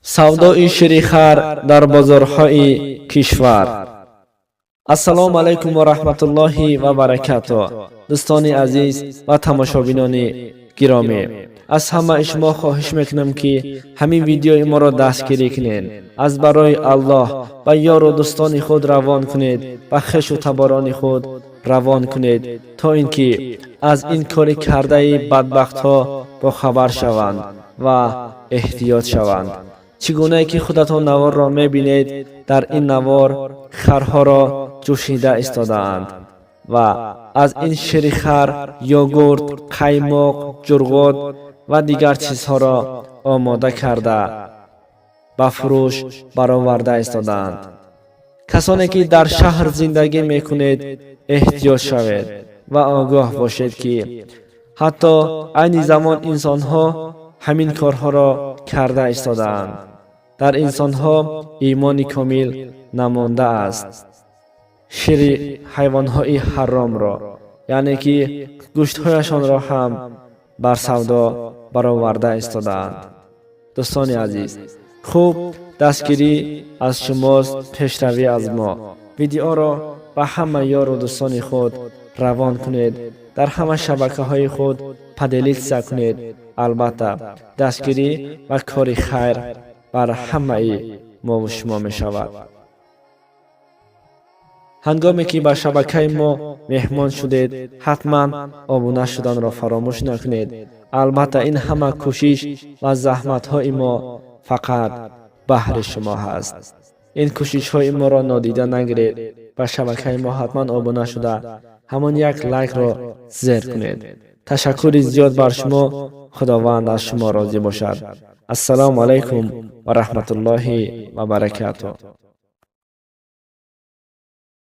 سودای شیرخوار در بازارهای کشور. السلام علیکم و رحمت الله و برکاته. دوستان عزیز و تماشابینان گرامی، از همه شما خواهش میکنم که همین ویدیو ما را دستگیری کنید. از برای الله و یار و دوستان خود روان کنید و خویش و تباران خود روان کنید تا اینکه از این کار کرده بدبخت ها با خبر شوند و احتیاط شوند. چگونه که خودتان نوار را میبینید، در این نوار خرها را جوشیده استادند و از این شیرخوار، یوگورت، قیماق، جرغوت و دیگر چیزها را آماده کرده به فروش برآورده استادند. کسانی که در شهر زندگی میکنید احتیاط شوید و آگاه باشید که حتی عین زمان انسانها همین کارها را کرده استادند. در انسانها ایمان کامل نمانده است. شیر حیوانهای حرام را، یعنی که گوشتهایشان را هم بر سودا برآورده استادند. دوستان عزیز، خوب دستگیری از شماست، پیشروی از ما. ویدیو را به همه یار و دوستان خود روان کنید، در همه شبکه های خود پدیلیت کنید. البته دستگیری و کار خیر بر همه ما و شما می شود. هنگامی که به شبکه ما مهمان شدید، حتما آبونه شدن را فراموش نکنید. البته این همه کوشش و زحمت های ما فقط بهر شما هست. این کوشش های ما را نادیده نگیرید. به شبکه ما حتما آبونه شده همان یک لایک را زیر کنید. تشکر زیاد بر شما. خداوند از شما راضی باشد. السلام علیکم و رحمت الله و برکاته.